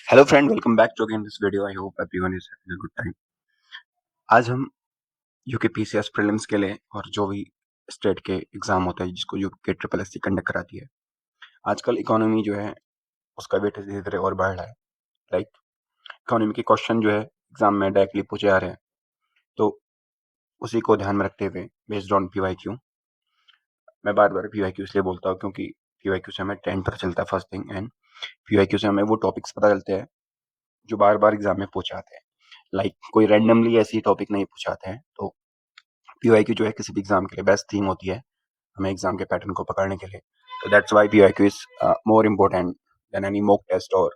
Hello friend, welcome back to again this video. I hope everyone is having a good time. आज हम UK PCS prelims के लिए और जो भी स्टेट के एग्जाम होता है जिसको यूके ट्रिपल एससी कंडक्ट कराती है, आजकल इकोनॉमी जो है उसका वेट धीरे धीरे और बढ़ रहा है। लाइक इकोनॉमी के क्वेश्चन जो है एग्जाम में डायरेक्टली पूछे आ रहे हैं, तो उसी को ध्यान में रखते हुए बेस्ड ऑन पीवाईक्यू, मैं बार बार पीवाईक्यू इसलिए बोलता हूँ क्योंकि पीवाईक्यू से हमें 10 पता चलता है फर्स्ट थिंग, एंड पीवाईक्यू से हमें वो टॉपिक्स पता चलते हैं जो बार बार एग्जाम में पूछे आते हैं। लाइक कोई रैंडमली ऐसी टॉपिक नहीं पूछाते हैं। तो पीवाईक्यू जो है किसी भी एग्जाम के लिए बेस्ट थीम होती है हमें एग्जाम के पैटर्न को पकड़ने के लिए। तो that's why PYQ is more important than any mock test और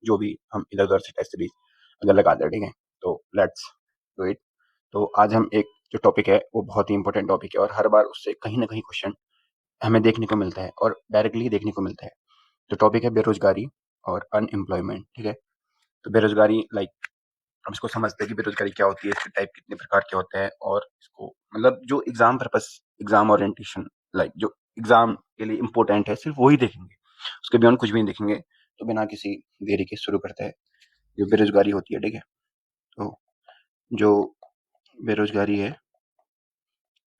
जो भी हम इधर उधर से टेस्ट सीरीज अगर लगाते हैं। ठीक है, तो लेट्स डू इट। तो आज हम एक जो टॉपिक है वो बहुत ही इंपॉर्टेंट टॉपिक है और हर बार उससे कहीं ना कहीं क्वेश्चन हमें देखने को मिलता है और डायरेक्टली देखने को मिलता है। तो टॉपिक है बेरोजगारी और अनएम्प्लॉयमेंट। ठीक है, तो बेरोजगारी लाइक हम इसको समझते हैं कि बेरोजगारी क्या होती है, इसके टाइप कितने प्रकार के होते हैं, और इसको मतलब जो exam purpose, exam orientation, like जो एग्जाम के लिए इम्पोर्टेंट है सिर्फ वही देखेंगे, उसके बियॉन्ड कुछ भी नहीं देखेंगे। तो बिना किसी देरी के शुरू करते हैं। जो बेरोजगारी होती है, ठीक है, तो जो बेरोजगारी है,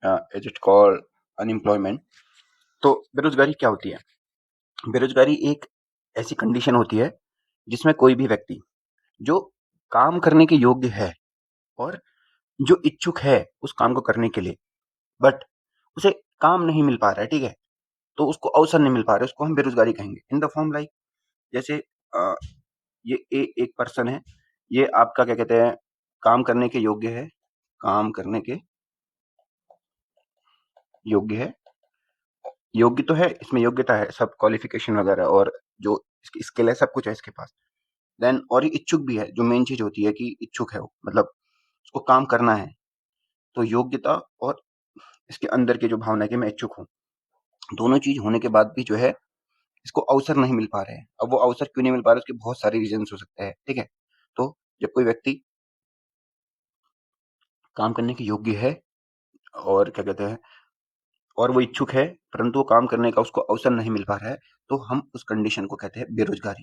इज इट कॉल्ड अनएम्प्लॉयमेंट। तो बेरोजगारी क्या होती है? बेरोजगारी एक ऐसी कंडीशन होती है जिसमें कोई भी व्यक्ति जो काम करने के योग्य है और जो इच्छुक है उस काम को करने के लिए, बट उसे काम नहीं मिल पा रहा है, ठीक है, तो उसको अवसर नहीं मिल पा रहा है, उसको हम बेरोजगारी कहेंगे। इन द फॉर्म लाइक जैसे ये एक पर्सन है, ये आपका क्या कहते हैं, काम करने के योग्य है, काम करने के योग्य है, योग्य तो है, इसमें योग्यता है, सब क्वालिफिकेशन वगैरह और जो इसकी स्किल है सब कुछ है इसके पास। देन और ये इच्छुक भी है, जो मेन चीज होती है कि इच्छुक है वो, मतलब उसको काम करना है। तो योग्यता और इसके अंदर की जो भावना है कि मैं इच्छुक हूँ, दोनों चीज होने के बाद भी जो है इसको अवसर नहीं मिल पा रहे हैं। अब वो अवसर क्यों नहीं मिल पा रहे, उसके बहुत सारे रीजन हो सकते हैं। ठीक है, तो जब कोई व्यक्ति काम करने के योग्य है और क्या कहते हैं, और वो इच्छुक है परंतु वो काम करने का उसको अवसर नहीं मिल पा रहा है, तो हम उस कंडीशन को कहते हैं बेरोजगारी,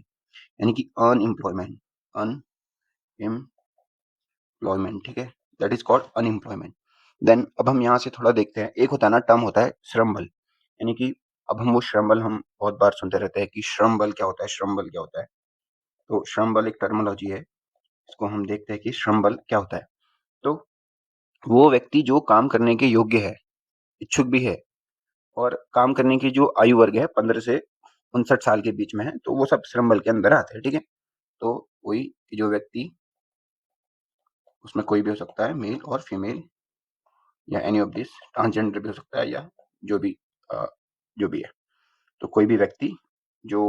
यानी कि अनएम्प्लॉयमेंट। अनएम्प्लॉयमेंट, ठीक है, that is called unemployment. Then अब हम यहाँ से थोड़ा देखते हैं, एक होता है ना टर्म होता है श्रम बल, यानी कि अब हम वो श्रम बल हम बहुत बार सुनते रहते हैं कि श्रम बल क्या होता है, श्रम बल क्या होता है। तो श्रम बल एक टर्मिनोलॉजी है, इसको हम देखते हैं कि श्रम बल क्या होता है। तो वो व्यक्ति जो काम करने के योग्य है, इच्छुक भी है, और काम करने की जो आयु वर्ग है 15 से 59 साल के बीच में है, तो वो सब श्रम बल के अंदर आते हैं। ठीक है, तो वही कि जो व्यक्ति, उसमें कोई भी हो सकता है, मेल और फीमेल या एनी ऑफ दिस, ट्रांसजेंडर भी हो सकता है, या जो भी अ, जो भी है, तो कोई भी व्यक्ति जो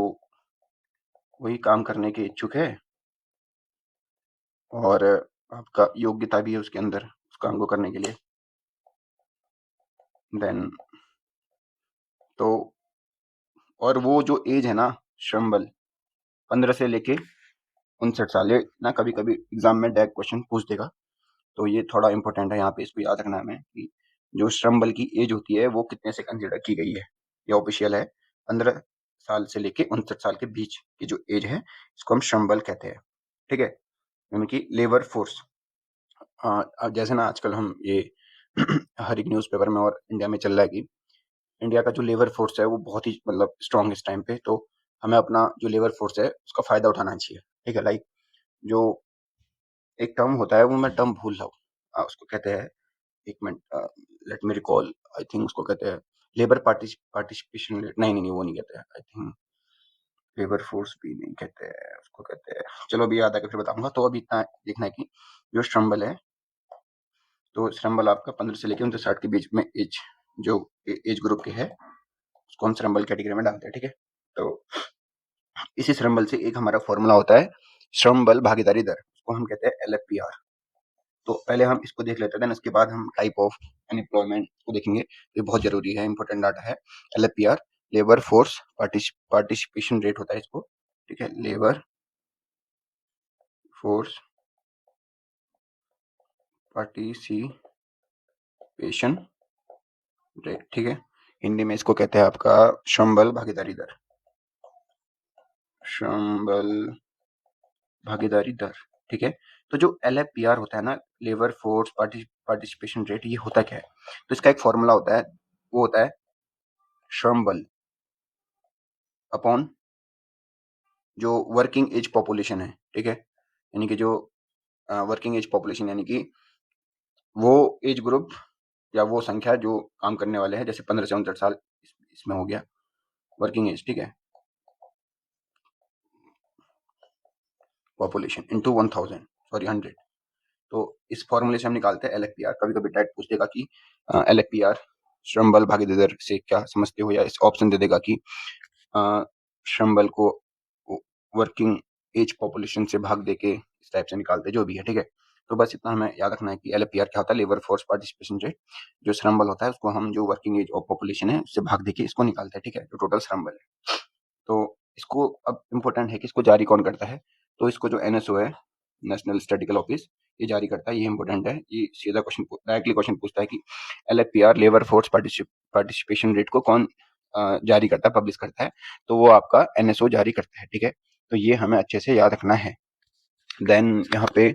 वही काम करने के इच्छुक है और आपका योग्यता भी है उसके अंदर उस काम को करने के लिए। देन तो और वो जो एज है ना, श्रम बल 15 से लेके 59 साल, ये ना कभी कभी एग्जाम में डायरेक्ट क्वेश्चन पूछ देगा, तो ये थोड़ा इंपॉर्टेंट है यहाँ पे, इसको याद रखना है हमें कि जो श्रम बल की एज होती है वो कितने से कंसिडर की गई है। ये ऑफिशियल है, 15 साल से लेके 59 साल के बीच की जो एज है इसको हम श्रम बल कहते हैं। ठीक है, यानी कि लेबर फोर्स। अब जैसे ना आजकल हम ये हर एक न्यूज़पेपर में और इंडिया में चल रहा है कि इंडिया का जो लेबर फोर्स है वो बहुत ही मतलब स्ट्रांग इस टाइम पे, तो हमें अपना जो लेबर फोर्स है उसका फायदा उठाना चाहिए। ठीक है, लाइक जो एक टर्म होता है, वो मैं टर्म भूल रहा हूँ, उसको कहते हैं, एक minute, let me recall, I think उसको कहते हैं लेबर पार्टिसिपेशन रेट, नहीं नहीं नहीं, वो नहीं कहते हैं, आई थिंक लेबर फोर्स भी नहीं कहते हैं, उसको कहते हैं, चलो अभी याद आके फिर बताऊंगा। तो अभी इतना देखना है कि जो श्रम बल है, तो श्रम बल आपका 15 से लेकर 59 के बीच में एज, जो एज ग्रुप के है उसको हम श्रम बल कैटेगरी में डालते हैं। ठीक है, तो इसी श्रम बल से एक हमारा फॉर्मूला होता है, श्रम बल भागीदारी दर, उसको हम कहते हैं LFPR। तो पहले हम इसको देख लेते हैं, उसके बाद हम टाइप ऑफ अनएम्प्लॉयमेंट को देखेंगे। ये बहुत जरूरी है, इंपॉर्टेंट डाटा है। LFPR labour force participation rate होता है इसको। ठीक है, लेबर फोर्स पार्टिसिपेशन रेट। ठीक है, हिंदी में इसको कहते हैं आपका श्रम बल भागीदारी दर, श्रम बल भागीदारी दर, ठीक है। तो जो LFPR होता है ना, लेबर फोर्स पार्टिसिपेशन रेट, ये होता क्या है? तो इसका एक फॉर्मूला होता है, वो होता है श्रम बल अपॉन जो वर्किंग एज पॉपुलेशन है, ठीक है। यानी कि जो वर्किंग एज पॉपुलेशन, यानी कि वो एज ग्रुप या वो संख्या जो काम करने वाले हैं, जैसे 15 से 59 साल इसमें हो गया वर्किंग एज, ठीक है, पॉपुलेशन इंटू 1000, सॉरी 100। तो इस फॉर्मूले से हम निकालते हैं LFPR। कभी कभी टाइप पूछ देगा कि LFPR श्रम बल भागीदारी दर से क्या समझते हो, या इस ऑप्शन दे देगा कि श्रम बल को वर्किंग एज पॉपुलेशन से भाग देके इस टाइप से निकालते, जो भी है, ठीक है। तो बस इतना हमें याद रखना है कि LFPR क्या होता है, लेबर फोर्स पार्टिसिपेशन रेट। जो श्रम बल होता है उसको हम जो वर्किंग एज ऑफ पॉपुलेशन है उससे भाग देके इसको निकालते हैं, ठीक है, जो टोटल श्रम बल है। तो इसको अब इम्पोर्टेंट है कि इसको जारी कौन करता है। तो इसको जो NSO है, नेशनल स्टैटिस्टिकल ऑफिस, ये जारी करता है। ये इंपॉर्टेंट है, ये सीधा क्वेश्चन डायरेक्टली क्वेश्चन पूछता है कि LFPR labour force participation rate को कौन जारी करता है, पब्लिश करता है। तो वो आपका NSO जारी करता है, ठीक है। तो ये हमें अच्छे से याद रखना है। देन यहाँ पे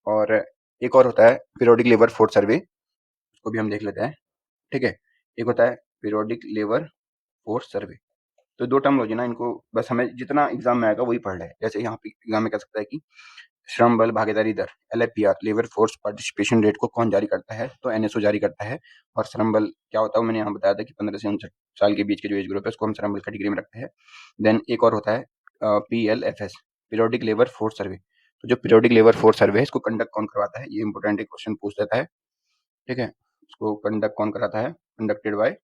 और एक और होता है पीरियोडिक लेबर फोर्स सर्वे, उसको भी हम देख लेते हैं, ठीक है। एक होता है पीरियोडिक लेबर फोर्स सर्वे। तो दो टर्मोलॉजी ना, इनको बस हमें जितना एग्जाम में आएगा वही पढ़ रहे हैं। जैसे यहाँ पे एग्जाम में कह सकता है कि श्रम बल भागीदारी दर LFPR labour force participation rate को कौन जारी करता है, तो NSO जारी करता है। और श्रम बल क्या होता है, मैंने यहाँ बताया था कि 15 से 59 साल के बीच के जो एज ग्रुप है उसको हम श्रम बल कैटेगरी में रखते हैं। देन एक और होता है PLFS periodic labour force survey. तो जो पीरियोडिक लेबर फोर्स सर्वे है इसको कंडक्ट कौन करवाता है, ये इंपॉर्टेंट एक क्वेश्चन पूछ देता है, ठीक है। इसको कंडक्ट कौन कराता है, कंडक्टेड बाय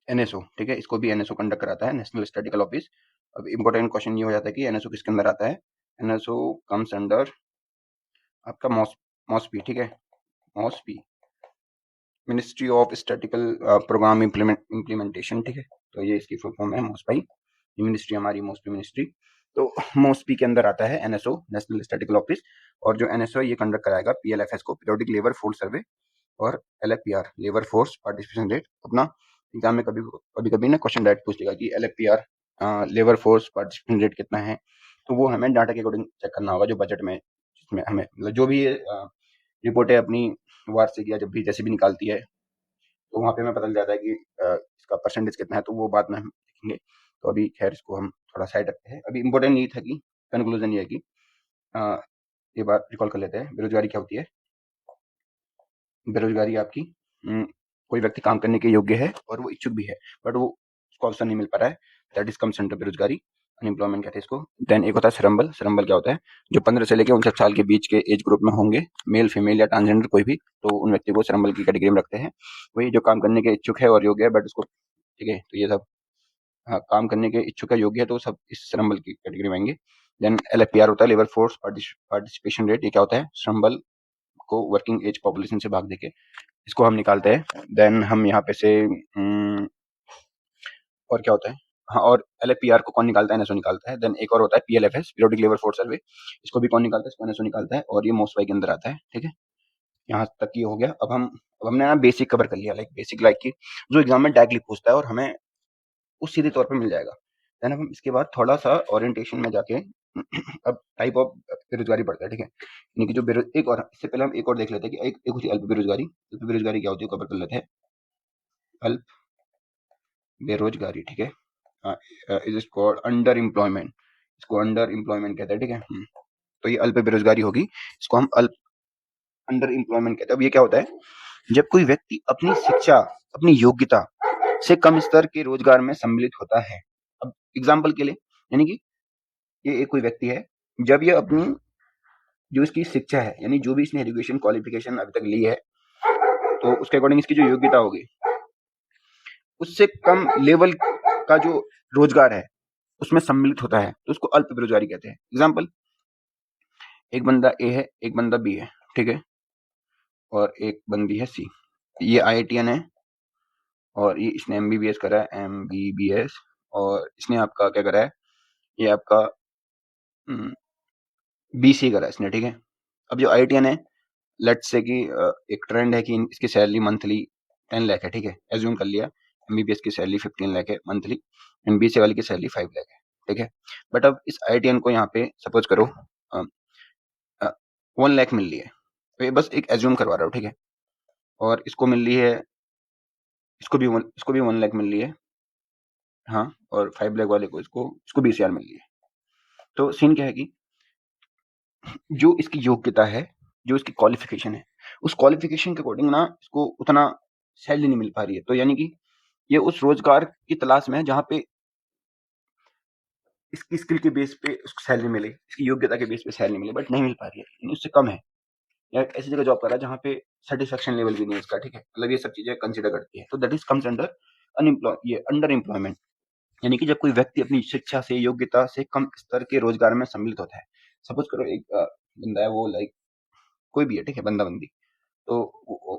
NSO, ठीक है। इसको भी NSO कंडक्ट कराता है, नेशनल स्टैटिस्टिकल ऑफिस। अब इंपॉर्टेंट क्वेश्चन ये हो जाता है कि NSO किसके अंदर आता है। NSO कम्स अंडर आपका मॉस्पी, ठीक है, MOSPI, ministry of statical programme implementation, ठीक है। तो ये इसकी फुल फॉर्म है मॉस्पाई, ये मिनिस्ट्री हमारी मॉस्पी मिनिस्ट्री। तो मॉस्पी के अंदर आता है NSO, नेशनल स्टैटिस्टिकल ऑफिस। और जो NSO है ये कंडक्ट कराएगा PLFS को, पीरियोडिक लेबर फोर्स सर्वे, और LFPR labour force participation rate. अपना एग्जाम में कभी कभी ना क्वेश्चन डायरेक्ट पूछ लेगा कि LFPR labour force participation rate कितना है। तो वो हमें डाटा के अकॉर्डिंग चेक करना होगा, जो बजट में, जिसमें हमें मतलब जो भी रिपोर्टें अपनी वार्षिक या जब भी जैसे भी निकालती है, तो वहाँ पे हमें पता चल जाता है कि इसका परसेंटेज कितना है। तो वो बाद में हम देखेंगे। तो अभी खैर इसको हम थोड़ा साइड रखते हैं। अभी इम्पोर्टेंट ये था कि कंक्लूजन ये है कि अ, ये बात रिकॉल कर लेते हैं, बेरोजगारी क्या होती है। बेरोजगारी आपकी कोई व्यक्ति काम करने के योग्य है और वो इच्छुक भी है, बट वो उसको अवसर नहीं मिल पा रहा है, दैट इज कम्स अंडर बेरोजगारी, अनएम्प्लॉयमेंट कहते हैं इसको। देन एक होता है श्रम बल। श्रम बल क्या होता है, जो 15 से लेकर 59 साल के बीच के एज ग्रुप में होंगे, मेल फीमेल या ट्रांसजेंडर कोई भी, तो उन व्यक्ति को श्रम बल की कैटेगरी में रखते हैं। वही जो काम करने के इच्छुक है और योग्य है, बट उसको, ठीक है, तो ये सब, हाँ, काम करने के इच्छुक है, योग्य है, तो सब इस श्रम बल की कैटेगरी में आएंगे। देन LFPR होता है लेबर फोर्स पार्टिसिपेशन रेट। ये क्या होता है, श्रम बल को वर्किंग एज पॉपुलेशन से भाग देके इसको हम निकालते हैं। देन हम यहाँ पे से और क्या होता है, हाँ, और LFPR को कौन निकालता है, NSO निकालता है। देन एक और होता है PLFS periodic labour force survey, इसको भी कौन निकालता है, इसको NSO निकालता है, और ये मोस्पाई के अंदर आता है, ठीक है। यहाँ तक ये हो गया। अब हमने ना बेसिक कवर कर लिया, लाइक बेसिक, लाइक की जो एग्जाम में डायरेक्टली पूछता है और हमें उस सीधे तौर पे मिल जाएगा। देन हम इसके बाद थोड़ा सा ओरिएंटेशन में जाके अब टाइप ऑफ बेरोजगारी पड़ता है, ठीक है। यानी कि जो एक और, इससे पहले हम एक और देख लेते हैं कि एक होती है अल्प बेरोजगारी। अल्प बेरोजगारी क्या होती है, कवर कर लेते हैं। अल्प बेरोजगारी, ठीक है, इज कॉल्ड अंडर एम्प्लॉयमेंट, इसको अंडर एम्प्लॉयमेंट कहते हैं, ठीक है। तो ये अल्प बेरोजगारी होगी, इसको हम अल्प अंडर एम्प्लॉयमेंट कहते हैं। अब ये क्या होता है, जब कोई व्यक्ति अपनी शिक्षा, अपनी योग्यता से कम स्तर के रोजगार में सम्मिलित होता है। अब एग्जाम्पल के लिए, यानी कि ये एक कोई व्यक्ति है, जब ये अपनी जो इसकी शिक्षा है, यानी जो भी इसने एजुकेशन क्वालिफिकेशन अभी तक ली है, तो उसके अकॉर्डिंग इसकी जो योग्यता होगी उससे कम लेवल का जो रोजगार है उसमें सम्मिलित होता है, तो उसको अल्प बेरोजगारी कहते हैं। एग्जाम्पल, एक बंदा ए है, एक बंदा बी है, ठीक है, और एक बंदी है सी। ये IITian है और ये इसने MBBS करा है, MBBS, और इसने आपका क्या करा है, ये आपका BCA करा है इसने, ठीक है। अब जो IITian है, लेट्स से कि एक ट्रेंड है कि इसकी सैलरी मंथली 10 लाख है, ठीक है, एज्यूम कर लिया। MBBS की सैलरी 15 लाख है मंथली, एंड BCA वाली की सैलरी 5 लाख है। ठीक है। बट अब इस IITian को यहाँ पे सपोज करो 1 लाख मिल रही है, तो ये बस एक एज्यूम करवा रहा हूँ, ठीक है। और इसको मिल रही है, इसको भी 1 लाख मिल रही है, हाँ। और 5 लाख वाले को इसको 20,000 मिल रही है। तो सीन क्या है कि जो इसकी योग्यता है, जो इसकी क्वालिफिकेशन है, उस क्वालिफिकेशन के अकॉर्डिंग ना इसको उतना सैलरी नहीं मिल पा रही है। तो यानी कि ये उस रोजगार की तलाश में है जहाँ पे इसकी स्किल के बेस पे उसको सैलरी मिले, इसकी योग्यता के बेस पे सैलरी मिले, बट नहीं मिल पा रही है, यानी उससे कम है। या ऐसी जगह जॉब कर रहा है जहाँ पे सेटिस्फेक्शन लेवल भी नहीं है इसका, ठीक है। मतलब ये सब चीजें कंसिडर करती है, तो that is comes under under employment. यानी कि जब कोई व्यक्ति अपनी शिक्षा से, योग्यता से कम स्तर के रोजगार में सम्मिलित होता है। सपोज करो एक बंदा है, वो लाइक कोई भी है, ठीक है, बंदा बंदी, तो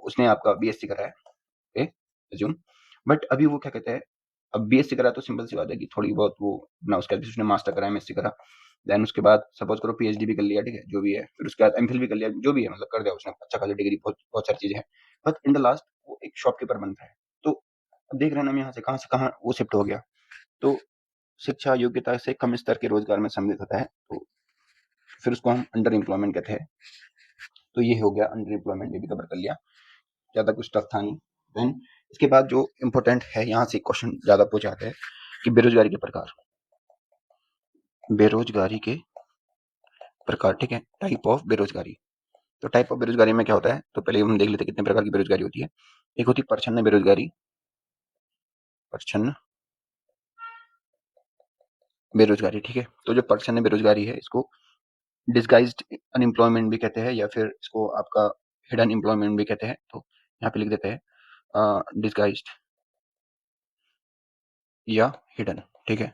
उसने आपका BSc करा है, ओके, अज्यूम। बट अभी वो क्या कहते हैं, अब BSc करा तो सिंपल सी बात है कि थोड़ी बहुत वो ना, उसके बाद उसने मास्टर करा, MSc करा, देन उसके बाद सपोज करो PhD भी कर लिया, ठीक है, जो भी है, फिर उसके बाद MPhil भी कर लिया, जो भी है, मतलब कर दिया उसने अच्छा खासी डिग्री, बहुत बहुत सारी चीजें हैं। बट इन द लास्ट वो एक शॉपकीपर बन रहा है। तो अब देख रहे हैं ना हम यहाँ से कहाँ वो शिफ्ट हो गया। तो शिक्षा योग्यता से कम स्तर के रोजगार में सम्मिलित होता है, तो फिर उसको हम अंडर एम्प्लॉयमेंट कहते हैं। तो ये हो गया अंडर एम्प्लॉयमेंट, ये भी कवर कर लिया, ज्यादा कुछ टफ था नहीं। देन इसके बाद जो इम्पोर्टेंट है, यहाँ से क्वेश्चन ज्यादा पूछे जाते हैं कि बेरोजगारी के प्रकार, बेरोजगारी के प्रकार, ठीक है, टाइप ऑफ बेरोजगारी। तो टाइप ऑफ बेरोजगारी में क्या होता है, तो पहले हम देख लेते हैं कितने प्रकार की बेरोजगारी होती है। एक होती है प्रच्छन्न बेरोजगारी, प्रच्छन्न बेरोजगारी, ठीक है। तो जो प्रच्छन्न बेरोजगारी है, इसको डिसगाइज्ड अनएम्प्लॉयमेंट भी कहते हैं, या फिर इसको आपका हिडन एम्प्लॉयमेंट भी कहते हैं। तो यहाँ पे लिख देते हैं डिसगाइज्ड या हिडन, ठीक है,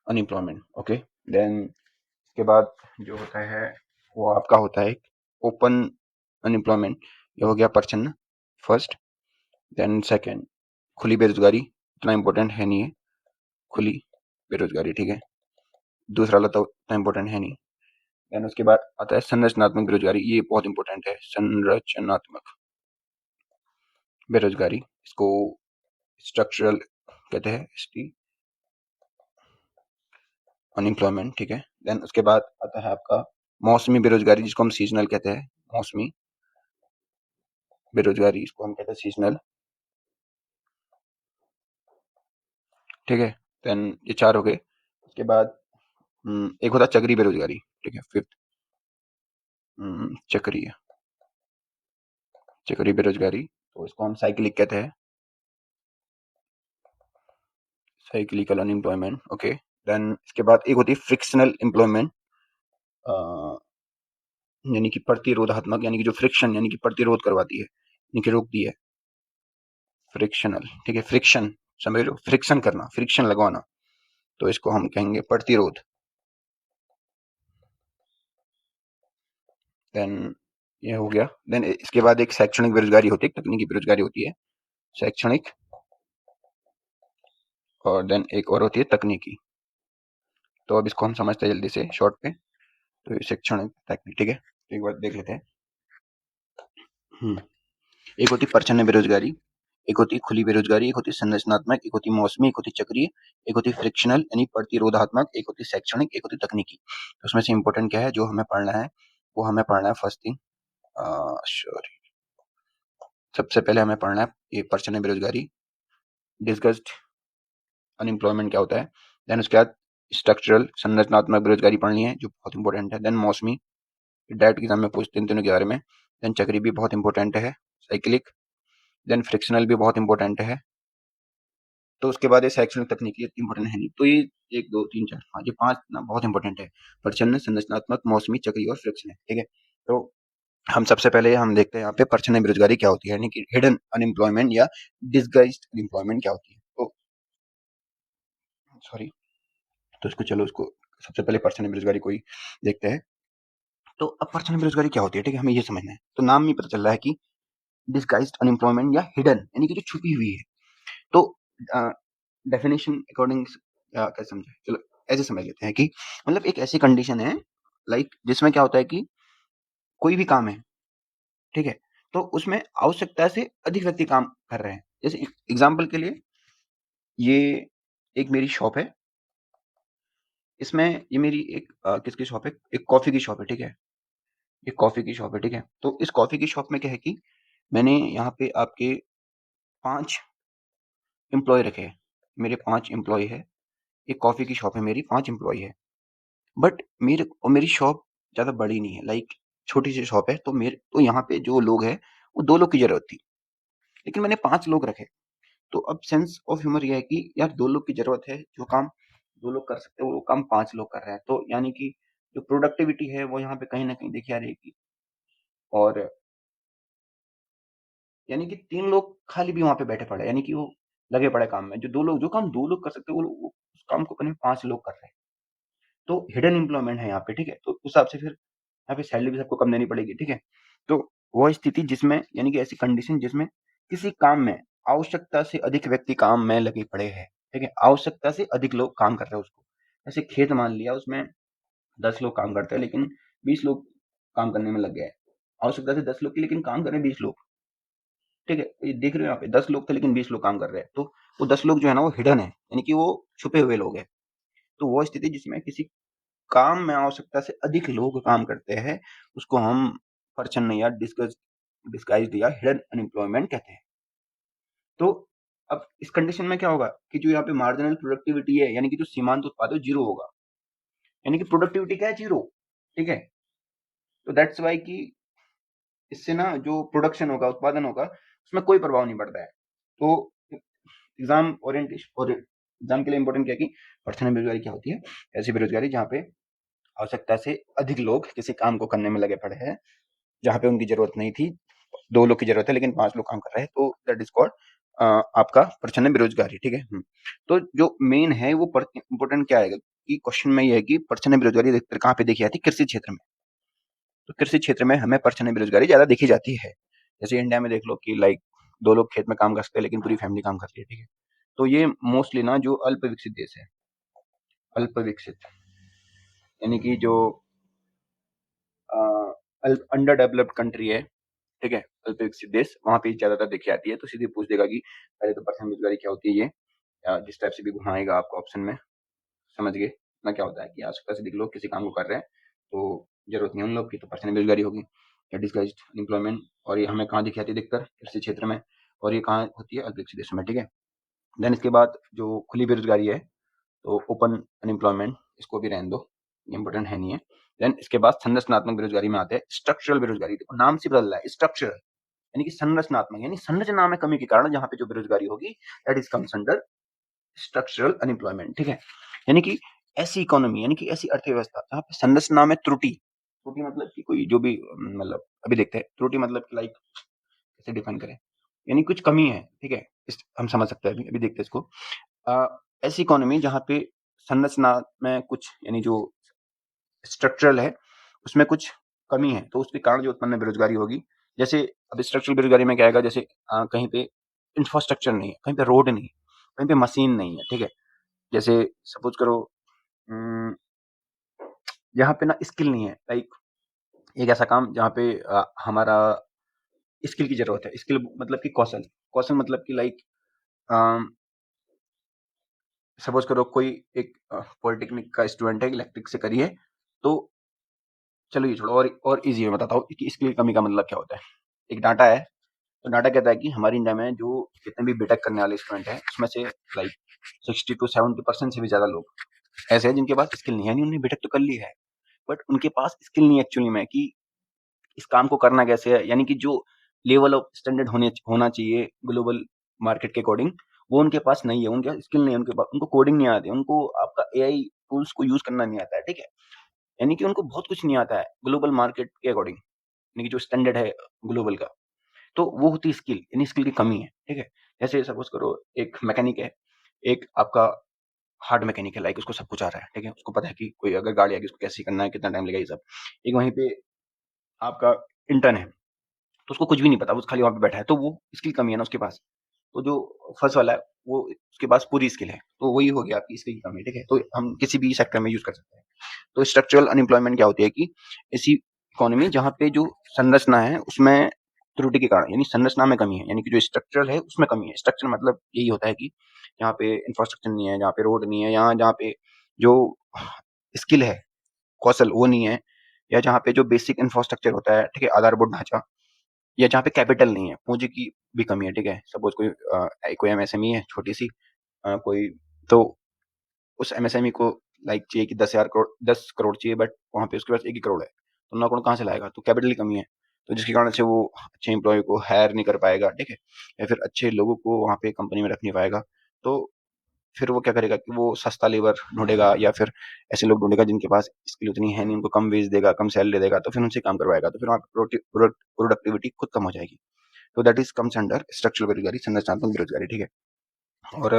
अनएम्प्लॉयमेंट, ओके। देन इसके बाद जो होता है वो आपका होता है ओपन अनएम्प्लॉयमेंट, ये हो गया प्रच्छन्न फर्स्ट। देन सेकंड खुली बेरोजगारी, इतना इंपॉर्टेंट है नहीं है, खुली बेरोजगारी, ठीक है, दूसरा वाला तो इतना इंपॉर्टेंट है नहीं। देन उसके बाद आता है संरचनात्मक बेरोजगारी, ये बहुत इंपॉर्टेंट है, संरचनात्मक बेरोजगारी, इसको स्ट्रक्चरल कहते हैं, अनएम्प्लॉयमेंट, ठीक है। देन उसके बाद आता है आपका मौसमी बेरोजगारी, जिसको हम सीजनल कहते हैं, मौसमी बेरोजगारी, इसको हम कहते हैं सीजनल, ठीक है। देन ये 4 हो गए। उसके बाद एक होता है चक्रीय बेरोजगारी, ठीक है, फिफ्थ चक्रीय चक्रीय बेरोजगारी, तो इसको हम साइक्लिक कहते हैं, साइक्लिकल अनएम्प्लॉयमेंट, ओके। देन इसके बाद एक होती है फ्रिक्शनल एम्प्लॉयमेंट, यानी कि प्रतिरोधात्मक, यानी कि जो फ्रिक्शन यानी कि प्रतिरोध करवाती है, यानी कि रोकती है, फ्रिक्शनल, ठीक है, फ्रिक्शन समझ लो, फ्रिक्शन करना, फ्रिक्शन लगवाना, तो इसको हम कहेंगे प्रतिरोध। देन ये हो गया। देन इसके बाद एक शैक्षणिक बेरोजगारी होती है, तकनीकी बेरोजगारी होती है, शैक्षणिक, और देन एक और होती है तकनीकी। तो अब इसको हम समझते हैं जल्दी से शॉर्ट पे, तो ये शैक्षणिक तकनीक, ठीक है, तो एक बार देख लेते हैं। एक होती प्रच्छन्न बेरोजगारी, एक होती खुली बेरोजगारी, एक होती संरचनात्मक, एक होती मौसमी, एक होती चक्रीय, एक होती फ्रिक्शनल यानी प्रतिरोधात्मक, एक होती शैक्षणिक, एक होती तकनीकी। तो उसमें से इंपॉर्टेंट क्या है जो हमें पढ़ना है, वो हमें पढ़ना है फर्स्ट थिंग, सॉरी, सबसे पहले हमें पढ़ना है ये प्रच्छन्न बेरोजगारी, डिस्कस्ड अनएम्प्लॉयमेंट क्या होता है। देन उसके बाद स्ट्रक्चरल संरचनात्मक बेरोजगारी पढ़नी है जो बहुत इंपॉर्टेंट है। देन मौसमी, डायरेक्ट एग्जाम में पूछते हैं इन तीनों के बारे में। देन चक्रीय भी बहुत इंपॉर्टेंट है, साइक्लिक, देन फ्रिक्शनल भी बहुत इंपॉर्टेंट है। तो उसके बाद ये शैक्षणिक तकनीकी इंपॉर्टेंट है नहीं। तो ये 1 2 3 4 5, ये 5 ना बहुत इंपॉर्टेंट है, प्रच्छन्न, संरचनात्मक, मौसमी, चक्रीय और फ्रिक्शनल, ठीक है। तो हम सबसे पहले हम देखते हैं यहाँ पे प्रच्छन्न बेरोजगारी क्या होती है, यानी कि हिडन अनएम्प्लॉयमेंट या डिसगाइज्ड अनएम्प्लॉयमेंट क्या होती है। तो सॉरी, तो इसको सबसे पहले प्रच्छन्न बेरोजगारी को ही देखते हैं। तो अब प्रच्छन्न बेरोजगारी क्या होती है, ठीक है, हमें ये समझना है। तो नाम में पता चल रहा है कि डिसगाइज्ड अनएम्प्लॉयमेंट या हिडन यानी कि जो छुपी हुई है। तो डेफिनेशन अकॉर्डिंग कैसे समझे, चलो ऐसे समझ लेते हैं कि मतलब एक ऐसी कंडीशन है लाइक जिसमें क्या होता है कि कोई भी काम है, ठीक है, तो उसमें आवश्यकता से अधिक व्यक्ति काम कर रहे हैं। जैसे एग्जांपल के लिए ये एक मेरी शॉप है, इसमें ये मेरी एक किसकी शॉप है, एक कॉफ़ी की शॉप है, ठीक है? एक कॉफ़ी की शॉप है, ठीक है? तो इस कॉफ़ी की शॉप में क्या है कि मैंने यहाँ पे आपके 5 एम्प्लॉयी रखे हैं। मेरे 5 एम्प्लॉयी है, एक कॉफ़ी की शॉप है मेरी, 5 एम्प्लॉयी है। बट मेरी शॉप ज़्यादा बड़ी नहीं है, लाइक छोटी-सी शॉप है, तो यहाँ पे जो लोग हैं, वो 2 लोग की ज़रूरत थी, लेकिन मैंने 5 लोग रखे। तो अब सेंस ऑफ ह्यूमर ये है कि यार 2 लोग की ज़रूरत है, जो काम 2 लोग कर सकते हैं, वो काम 5 लोग कर रहे हैं। तो यानी कि जो प्रोडक्टिविटी है, वो यहाँ पे कहीं न कहीं देखी आ रहेगी। और यानी कि 3 लोग खाली भी वहाँ पे बैठे पड़े हैं, यानी कि वो लगे पड़े हैं काम में। जो काम 2 लोग कर सकते हैं, वो उस काम को करीब 5 लोग कर रहे हैं। तो हिडन एम्प्लॉयमेंट है यहाँ पे, ठीक है? तो उस हिसाब से फिर यहाँ पे सैलरी भी सबको कम देनी पड़ेगी, ठीक है? तो वो स्थिति जिसमें, यानी कि ऐसी कंडीशन जिसमें किसी काम में आवश्यकता से अधिक व्यक्ति काम में लगे पड़े हैं, ठीक है? आवश्यकता से अधिक लोग काम कर रहे हैं उसको। जैसे खेत मान लिया, उसमें 10 लोग काम करते हैं, लेकिन 20 लोग काम करने में लग गए हैं। आवश्यकता से 10 लोग की, लेकिन काम कर रहे हैं 20 लोग, ठीक है? ये देख रहे हो यहाँ पे 10 लोग थे, लेकिन 20 लोग काम कर रहे हैं। तो वो 10 लोग जो है ना, वो हिडन है, यानी कि वो छुपे हुए लोग हैं। तो वो स्थिति जिसमें किसी काम में आवश्यकता से अधिक लोग काम करते हैं, उसको हम परछन्न या डिस्गाइज्ड या हिडन अनएम्प्लॉयमेंट कहते हैं। तो अब इस कंडीशन में क्या होगा कि जो यहाँ पे मार्जिनल प्रोडक्टिविटी है, यानी कि जो सीमांत उत्पाद है, 0 होगा। यानी कि प्रोडक्टिविटी क्या है? 0, ठीक है? तो दैट्स व्हाई कि इससे ना जो प्रोडक्शन होगा, उत्पादन होगा, उसमें कोई प्रभाव नहीं पड़ता है। तो एग्जाम के लिए इंपॉर्टेंट क्या है कि पर्सनल बेरोजगारी क्या होती है? ऐसी बेरोजगारी जहाँ पे आवश्यकता से अधिक लोग किसी काम को करने में लगे पड़े हैं, जहाँ पे उनकी जरूरत नहीं थी। 2 लोग की जरूरत है, लेकिन 5 लोग काम कर रहे हैं, तो दैट इज कॉल्ड आपका प्रच्छन्न बेरोजगारी, ठीक है? तो जो मेन है वो इंपॉर्टेंट क्या आएगा कि क्वेश्चन में ये है कि प्रच्छन्न बेरोजगारी अधिकतर कहाँ पे देखी जाती है? कृषि क्षेत्र में। तो कृषि क्षेत्र में हमें प्रच्छन्न बेरोजगारी ज्यादा देखी जाती है। जैसे इंडिया में देख लो कि लाइक 2 लोग खेत में काम कर सकते हैं, लेकिन पूरी फैमिली काम करती है, ठीक है? तो ये मोस्टली ना जो अल्प विकसित देश है, अल्प विकसित, यानी कि जो अंडर डेवलप्ड कंट्री है, ठीक है? अल्प विकसित देश, वहाँ पे ज्यादातर देखी जाती है। तो सीधे पूछ देगा कि पहले तो पर्सनल बेरोजगारी क्या होती है, ये जिस टाइप से भी घुमाएगा आपको ऑप्शन में, समझ गए ना क्या होता है कि आसपास से दिख लोग किसी काम को कर रहे हैं, तो जरूरत नहीं है उन लोग की, तो पर्सनल बेरोजगारी होगी या डिस्गाइज्ड अनएम्प्लॉयमेंट। और ये हमें कहाँ दिखी जाती है अधिकतर? कृषि क्षेत्र में। और ये कहाँ होती है? अल्प विकसित देशों में, ठीक है? देन इसके बाद जो खुली बेरोजगारी है, तो ओपन अनएम्प्लॉयमेंट, इसको भी रहने दो, इंपॉर्टेंट है नहीं है। देन इसके बाद संरचनात्मक बेरोजगारी में आते हैं स्ट्रक्चरल बेरोजगारी। देखो नाम से बदल रहा है, स्ट्रक्चरल यानी कि संरचनात्मक, यानी संरचना में कमी के कारण जहाँ पे जो बेरोजगारी होगी, that is comes under structural unemployment, ठीक है? यानी कि ऐसी इकोनॉमी, यानी कि ऐसी अर्थव्यवस्था जहाँ पे संरचना में त्रुटि, त्रुटि मतलब कि कोई जो भी मतलब अभी देखते हैं त्रुटि मतलब लाइक कैसे डिफाइन करें, यानी कुछ कमी है, ठीक है? हम समझ सकते हैं, अभी अभी देखते हैं इसको। ऐसी इकोनॉमी जहाँ पे संरचना में कुछ, यानी जो स्ट्रक्चरल है, उसमें कुछ कमी है, तो उसके कारण जो उत्पन्न बेरोजगारी होगी। जैसे अब स्ट्रक्चरल बेरोजगारी में क्या आएगा? जैसे कहीं पे इंफ्रास्ट्रक्चर नहीं है, कहीं पे रोड नहीं है, कहीं पे मशीन नहीं है, ठीक है? जैसे सपोज करो यहाँ पे ना स्किल नहीं है, लाइक एक ऐसा काम जहाँ पे हमारा स्किल की जरूरत है। स्किल मतलब कि कौशल, कौशल मतलब कि लाइक सपोज करो कोई एक पॉलिटेक्निक का स्टूडेंट है, इलेक्ट्रिक से करी है, तो चलो ये छोड़ो, और इजी में बताता हूँ कि स्किल की कमी का मतलब क्या होता है। एक डाटा है, तो डाटा कहता है कि हमारी इंडिया में जो जितने भी बीटेक करने वाले स्टूडेंट हैं, उसमें से लाइक 60 to 70% से भी ज्यादा लोग ऐसे हैं जिनके पास स्किल नहीं है, यानी उन्होंने बीटेक तो कर ली है, बट उनके पास स्किल नहीं एक्चुअली में कि इस काम को करना कैसे है, यानी कि जो लेवल ऑफ स्टैंडर्ड होना चाहिए ग्लोबल मार्केट के अकॉर्डिंग, वो उनके पास नहीं है। उनके स्किल नहीं है, उनके पास, उनको कोडिंग नहीं आती, उनको आपका एआई टूल्स को यूज करना नहीं आता है, ठीक है? यानी कि उनको बहुत कुछ नहीं आता है ग्लोबल मार्केट के अकॉर्डिंग, यानी कि जो स्टैंडर्ड है ग्लोबल का। तो वो होती है स्किल, यानी स्किल की कमी है, ठीक है? जैसे सपोज करो एक मैकेनिक है, एक आपका हार्ड मैकेनिक है, लाइक उसको सब कुछ आ रहा है, ठीक है? उसको पता है कि कोई अगर गाड़ी आएगी उसको कैसे करना है, कितना टाइम लगेगा, ये सब। एक वहीं पे आपका इंटर्न है, तो उसको कुछ भी नहीं पता, वो खाली वहाँ पे बैठा है, तो वो स्किल कमी है ना उसके पास। तो जो फर्स्ट वाला है, वो उसके पास पूरी स्किल है, तो वही हो गया आपकी स्किल की कमी, ठीक है? तो हम किसी भी सेक्टर में यूज कर सकते हैं। तो स्ट्रक्चरल अनएम्प्लॉयमेंट क्या होती है कि ऐसी इकोनॉमी जहाँ पे जो संरचना है उसमें त्रुटि के कारण, यानी संरचना में कमी है, यानी कि जो स्ट्रक्चरल है उसमें कमी है। स्ट्रक्चर मतलब यही होता है कि यहाँ पे इंफ्रास्ट्रक्चर नहीं है, जहाँ पे रोड नहीं है, यहाँ जहाँ पे जो स्किल है, कौशल वो नहीं है, या जहाँ पे जो बेसिक इंफ्रास्ट्रक्चर होता है, ठीक है, आधारभूत ढांचा, या जहाँ पे कैपिटल नहीं है, पूँजी की भी कमी है, ठीक है। सपोज़ कोई एमएसएमई है छोटी-सी, कोई तो उस एमएसएमई को लाइक चाहिए कि 10 करोड़ चाहिए, बट वहाँ पे उसके पास 1 ही करोड़ है। तो 9 करोड़ कहाँ से लाएगा? तो कैपिटल की कमी है। तो जिसके कारण से वो अच्छे एम्प्लॉयी को हायर नहीं कर पाएगा, ठीक है? या फिर अच्छे लोगों को वहाँ पे कंपनी में रख नहीं पाएगा। तो फिर वो क्या करेगा कि वो सस्ता लेबर ढूँढेगा, या फिर ऐसे लोग ढूँढेगा जिनके पास स्किल उतनी है नहीं, उनको कम वेज देगा, कम सैलरी देगा, तो फिर उनसे काम करवाएगा। तो फिर वहाँ पे प्रोडक्टिविटी खुद कम हो जाएगी। तो that is comes under structural बेरोज़गारी, संरचनात्मक बेरोज़गारी, ठीक है? और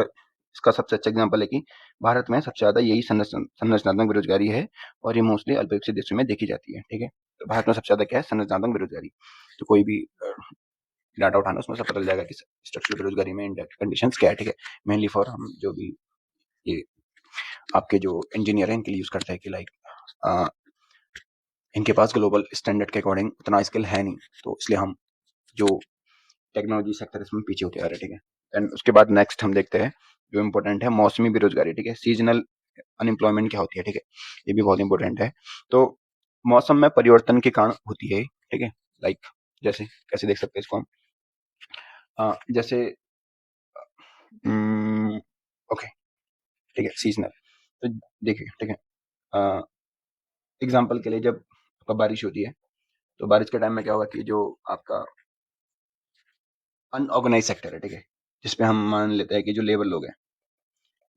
इसका सबसे अच्छा एग्जाम्पल है कि भारत में सबसे ज़्यादा यही संरचनात्मक बेरोज़गारी है, और ये मोस्टली अल्पविकसित देशों में देखी जाती है, ठीक है? तो भारत में सबसे ज़्यादा क्या है? संरचनात्मक बेरोज़गारी। तो कोई भी डाटा उठाना, उसमें सब पता चल जाएगा कि स्ट्रक्चरल बेरोज़गारी में इंडिया की कंडीशंस क्या है, ठीक है? मेनली फॉर हम जो भी ये आपके जो इंजीनियर हैं, इनके लिए यूज़ करते हैं कि लाइक इनके पास ग्लोबल स्टैंडर्ड के अकॉर्डिंग उतना स्किल है नहीं, तो इसलिए हम जो टेक्नोलॉजी सेक्टर इसमें पीछे होते आ रहे हैं, ठीक है? देन उसके बाद नेक्स्ट हम देखते हैं जो इम्पोर्टेंट है, मौसमी बेरोजगारी, ठीक है? सीजनल अनएम्प्लॉयमेंट क्या होती है, ठीक है? ये भी बहुत इंपॉर्टेंट है। तो मौसम में परिवर्तन के कारण होती है, ठीक है? लाइक जैसे कैसे देख सकते हैं इसको हम, जैसे ओके, ठीक है, सीजनल। तो देखिए, ठीक है, एग्जाम्पल के लिए जब आपका बारिश होती है, तो बारिश के टाइम में क्या होगा कि जो आपका अनऑर्गेनाइज सेक्टर है, ठीक है, जिसपे हम मान लेते हैं कि जो लेबर लोग हैं,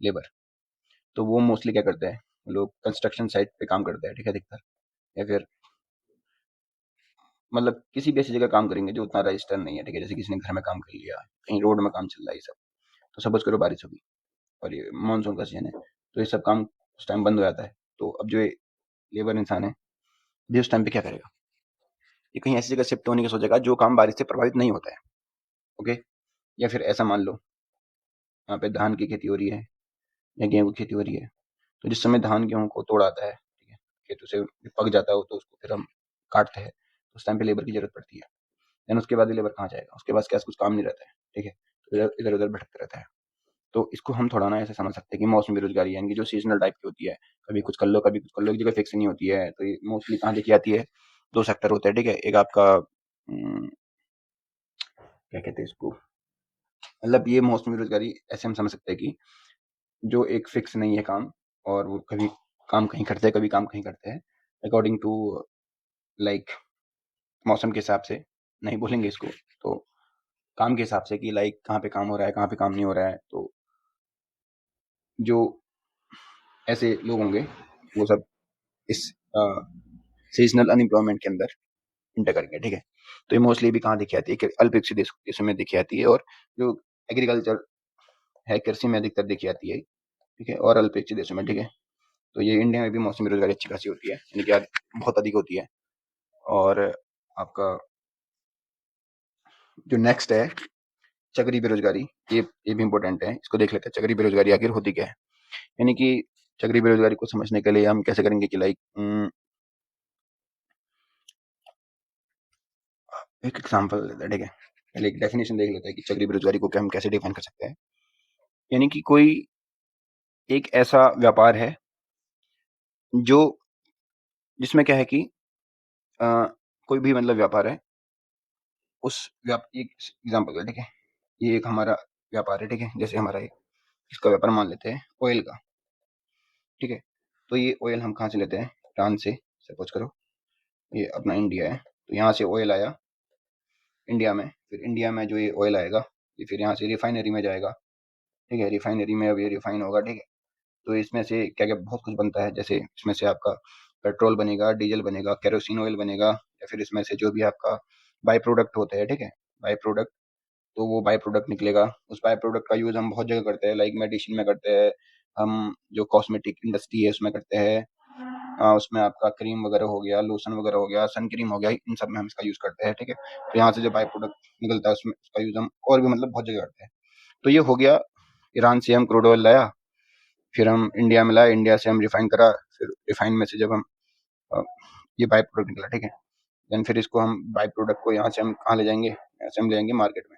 लेबर, तो वो मोस्टली क्या करते हैं, लोग कंस्ट्रक्शन साइट पे काम करते हैं, ठीक है, अधिकतर, या फिर मतलब किसी भी ऐसी जगह काम करेंगे जो उतना रजिस्टर नहीं है, ठीक है, जैसे किसी ने घर में काम कर लिया, कहीं रोड में काम चल रहा है, ये सब। तो सपोज करो बारिश होगी और ये मानसून का सीजन है, तो ये सब काम उस टाइम बंद हो जाता है। तो अब जो ये लेबर इंसान है, ये उस टाइम पे क्या करेगा? ये कहीं ऐसी जगह शिफ्ट होने की सोचेगा जो काम बारिश से प्रभावित नहीं होता है, ओके? या फिर ऐसा मान लो यहाँ पे धान की खेती हो रही है या गेहूं की खेती हो रही है, तो जिस समय धान गेहूं को तोड़ा आता है, ठीक है, खेतों से पक जाता है, तो उसको फिर हम काटते हैं, तो उस टाइम पे लेबर की जरूरत पड़ती है। देन उसके बाद ये लेबर कहाँ जाएगा? उसके पास क्या कुछ काम नहीं रहता है, ठीक है, तो इधर उधर भटकता रहता है। तो इसको हम थोड़ा ना ऐसे समझ सकते हैं कि मौसमी बेरोजगारी यानी कि जो सीजनल टाइप की होती है, कभी कुछ कर लो कभी कुछ कर लो, एक जगह फिक्स नहीं होती है। तो ये मोस्टली कहाँ देखी जाती है? दो सेक्टर होते हैं, ठीक है, एक आपका क्या कहते हैं इसको, मतलब ये मौसमी बेरोजगारी ऐसे हम समझ सकते हैं कि जो एक फिक्स नहीं है काम, और वो कभी काम कहीं करते हैं, कभी काम कहीं करते हैं, अकॉर्डिंग टू लाइक मौसम के हिसाब से नहीं बोलेंगे इसको, तो काम के हिसाब से कि लाइक कहाँ पे काम हो रहा है, कहाँ पे काम नहीं हो रहा है। तो जो ऐसे लोग होंगे वो सब इस सीजनल अनएम्प्लॉयमेंट के अंदर इंटर करेंगे, ठीक है। तो ये मोस्टली भी कहाँ देखी जाती है कि अल्प विकसित देशों में देखी जाती है, और जो एग्रीकल्चर है, कृषि में अधिकतर देखी जाती है, ठीक है, और अल्प विकसित देशों में, ठीक है। तो ये इंडिया में भी मौसमी बेरोजगारी अच्छी खासी होती है, यानी कि बहुत अधिक होती है। और आपका जो नेक्स्ट है चक्रीय बेरोजगारी, ये भी इंपॉर्टेंट है, इसको देख लेते हैं। चक्रीय बेरोजगारी आखिर होती क्या है? यानी कि चक्रीय बेरोजगारी को समझने के लिए हम कैसे करेंगे कि लाइक एक एग्जांपल लेते हैं, ठीक है, पहले एक डेफिनेशन देख लेते हैं कि चक्रीय बेरोजगारी को क्या हम कैसे डिफाइन कर सकते हैं। यानी कि कोई एक ऐसा व्यापार है जो जिसमें क्या है कि अ, कोई भी मतलब व्यापार है, उस एक एग्जांपल है, ठीक है, ये एक हमारा व्यापार है, ठीक है, जैसे हमारा एक इसका व्यापार मान लेते हैं ऑयल का, ठीक है। तो ये ऑयल हम कहाँ से लेते हैं? ईरान से, सपोज करो ये अपना इंडिया है, तो यहाँ से ऑयल आया इंडिया में, फिर इंडिया में जो ये ऑयल आएगा, ये फिर यहाँ से रिफाइनरी में जाएगा, ठीक है, रिफाइनरी में अब ये रिफाइन होगा, ठीक है। तो इसमें से क्या क्या बहुत कुछ बनता है, जैसे इसमें से आपका पेट्रोल बनेगा, डीजल बनेगा, केरोसिन ऑयल बनेगा, या फिर इसमें से जो भी आपका बाई प्रोडक्ट होते हैं, ठीक है, बाई प्रोडक्ट, तो वो बाई प्रोडक्ट निकलेगा। उस बाई प्रोडक्ट का यूज हम बहुत जगह करते हैं, लाइक मेडिसिन में करते हैं, हम जो कॉस्मेटिक इंडस्ट्री है उसमें करते हैं, उसमें आपका क्रीम वगैरह हो गया, लोशन वगैरह हो गया, सन क्रीम हो गया, इन सब में हम इसका यूज करते हैं, ठीक है। तो यहाँ से जो बाई प्रोडक्ट निकलता है उसमें उसका यूज हम और भी मतलब बहुत जगह करते हैं। तो ये हो गया, ईरान से हम क्रूड ऑयल लाया, फिर हम इंडिया में लाए, इंडिया से हम रिफाइन करा, फिर रिफाइन में से जब हम अ, ये बाई प्रोडक्ट निकला, ठीक है, देन फिर इसको हम बाई प्रोडक्ट को यहाँ से हम कहाँ ले जाएंगे? यहाँ से हम ले जाएंगे मार्केट में,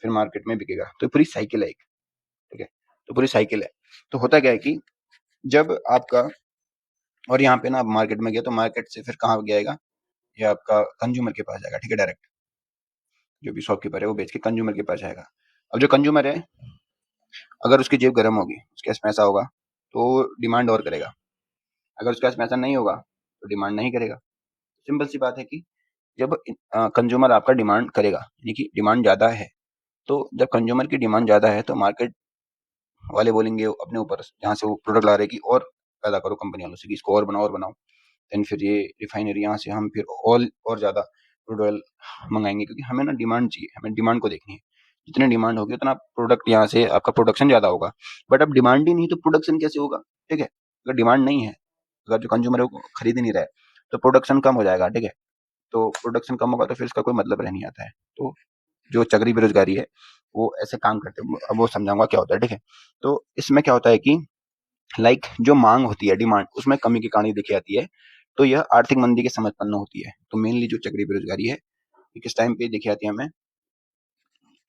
फिर मार्केट में बिकेगा। तो पूरी साइकिल है एक, ठीक है, तो पूरी साइकिल है। तो होता क्या है कि जब आपका और यहाँ पे ना आप मार्केट में गए तो मार्केट से फिर कहाँ जाएगा, ये आपका कंज्यूमर के पास जाएगा, ठीक है। डायरेक्ट जो भी शॉपकीपर है वो बेच के कंज्यूमर के पास जाएगा। अब जो कंज्यूमर है, अगर उसकी जेब गर्म होगी, उसके पास पैसा होगा तो डिमांड और करेगा। अगर उसके पास पैसा नहीं होगा तो डिमांड नहीं करेगा। सिंपल सी बात है कि जब कंज्यूमर आपका डिमांड करेगा, यानी कि डिमांड ज़्यादा है, तो जब कंज्यूमर की डिमांड ज़्यादा है तो मार्केट वाले बोलेंगे अपने ऊपर, जहाँ से वो प्रोडक्ट ला रहे कि और पैदा करो कंपनी वालों से कि इसको और बनाओ। देन फिर ये रिफाइनरी यहाँ से हम फिर और ज़्यादा क्रूड ऑयल मंगाएंगे, क्योंकि हमें ना डिमांड चाहिए, हमें डिमांड को देखनी है। जितनी डिमांड होगी उतना प्रोडक्ट यहाँ से आपका प्रोडक्शन ज़्यादा होगा। बट अब डिमांड ही नहीं तो प्रोडक्शन कैसे होगा, ठीक है। अगर डिमांड नहीं है, अगर जो कंज्यूमर है वो खरीद ही नहीं रहा है, तो प्रोडक्शन कम हो जाएगा, ठीक है। तो प्रोडक्शन कम होगा तो फिर इसका कोई मतलब रह नहीं आता है। तो जो चगरी बेरोजगारी है वो ऐसे काम करते हैं। अब वो समझाऊंगा क्या होता है, ठीक है। तो इसमें क्या होता है कि जो मांग होती है, डिमांड, उसमें कमी की कहानी देखी जाती है। तो यह आर्थिक मंदी के समय उत्पन्न होती है। तो मेनली जो चक्रीय बेरोजगारी है ये किस टाइम पे देखी जाती है हमें,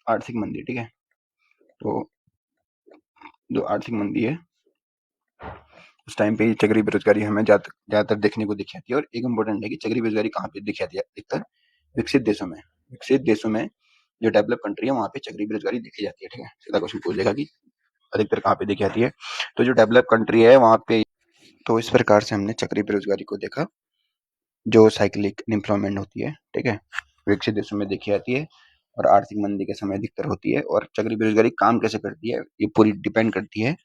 आर्थिक मंदी, ठीक है। तो जो आर्थिक मंदी है उस टाइम पे चक्रीय बेरोजगारी हमें ज्यादातर देखने को दिखी जाती है। और एक इम्पोर्टेंट है कि चक्रीय बेरोजगारी कहाँ पे दिखी जाती है, अधिकतर विकसित देशों में। विकसित देशों में जो डेवलप कंट्री है वहाँ पे चक्रीय बेरोजगारी देखी जाती है, ठीक है। सीधा क्वेश्चन पूछ लेगा कि अधिकतर कहाँ पे देखी जाती है, तो जो डेवलप कंट्री है वहाँ पे। तो इस प्रकार से हमने चक्रीय बेरोजगारी को देखा, जो साइक्लिक अनएम्प्लॉयमेंट होती है, ठीक है, विकसित देशों में देखी जाती है और आर्थिक मंदी के समय अधिकतर होती है। और चक्रीय बेरोजगारी काम कैसे करती है, ये पूरी डिपेंड करती है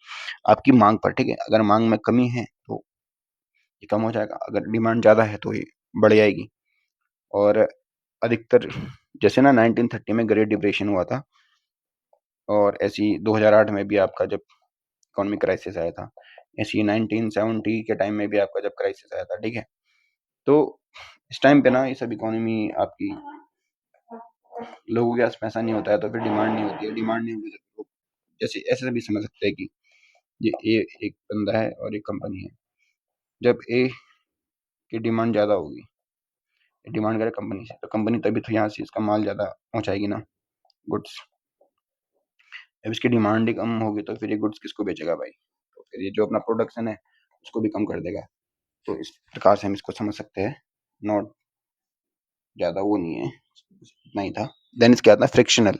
आपकी मांग पर, ठीक है। अगर मांग में कमी है तो ये कम हो जाएगा, अगर डिमांड ज़्यादा है तो ये बढ़ जाएगी। और अधिकतर जैसे ना 1930 में ग्रेट डिप्रेशन हुआ था, और ऐसी 2008 में भी आपका जब इकोनॉमिक क्राइसिस आया था, ऐसी 1970 के टाइम में भी आपका जब क्राइसिस आया था, ठीक है। तो इस टाइम पे ना ये सब इकोनॉमी आपकी, लोगों के पास पैसा नहीं होता है तो फिर डिमांड नहीं होती है, डिमांड नहीं होगी तो जैसे ऐसे भी समझ सकते हैं कि ये ए एक बंदा है और एक कंपनी है। जब ए की डिमांड ज़्यादा होगी, डिमांड करे कंपनी से, तो कंपनी तभी तो यहाँ से इसका माल ज़्यादा पहुँचाएगी ना, गुड्स। जब इसकी डिमांड ही कम होगी तो फिर ये गुड्स किसको बेचेगा भाई, तो फिर ये जो अपना प्रोडक्शन है उसको भी कम कर देगा। तो इस प्रकार से हम इसको समझ सकते हैं। नॉट ज़्यादा वो नहीं है, इतना ही था। देन इसके आता है फ्रिक्शनल।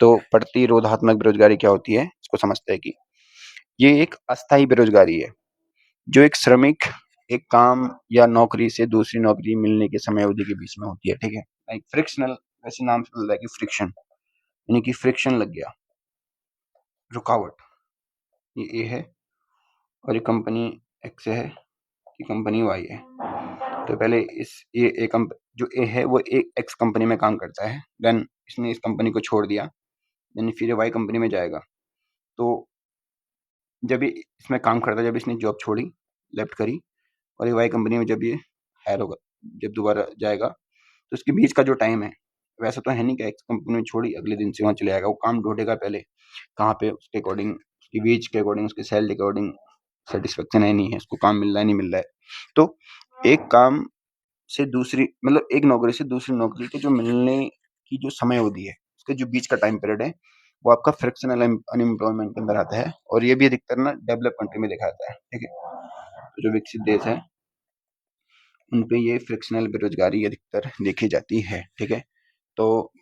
तो प्रतिरोधात्मक बेरोजगारी क्या होती है, इसको समझते हैं कि ये एक अस्थायी बेरोजगारी है, जो एक श्रमिक एक काम या नौकरी से दूसरी नौकरी मिलने के समय अवधि के बीच में होती है, ठीक है। लाइक फ्रिक्शनल, वैसे नाम से पता है कि फ्रिक्शन, यानी कि फ्रिक्शन लग गया, रुकावट। ये ए है और ये कंपनी एक्स है, ये कंपनी वाई है। तो पहले इस जो ए है वो एक एक्स कंपनी में काम करता है, देन इसने इस कंपनी को छोड़ दिया, देन फिर वाई कंपनी में जाएगा। तो जब ये इसमें काम करता है, जब इसने जॉब छोड़ी, लेफ्ट करी, और ये वाई कंपनी में जब ये हायर होगा, जब दोबारा जाएगा, तो इसके बीच का जो टाइम है, वैसा तो है नहीं कि एक्स कंपनी में छोड़ी अगले दिन से वहाँ चले जाएगा। वो काम ढूंढेगा पहले कहाँ पे उसके अकॉर्डिंग, उसकी वेज के अकॉर्डिंग, उसके सैलरी के अकॉर्डिंग सेटिस्फेक्शन है नहीं है, उसको काम मिल रहा है नहीं मिल रहा है। तो एक काम से दूसरी, मतलब एक नौकरी से दूसरी नौकरी के जो मिलने की जो समय अवधि है, उसके जो बीच का टाइम पीरियड है, वो आपका फ्रिक्शनल अनएम्प्लॉयमेंट के अंदर आता है। और ये भी अधिकतर ना डेवलप कंट्री में देखा जाता है, ठीक है। तो जो विकसित देश है उन पे ये फ्रिक्शनल बेरोजगारी अधिकतर देखी जाती है, ठीक है। तो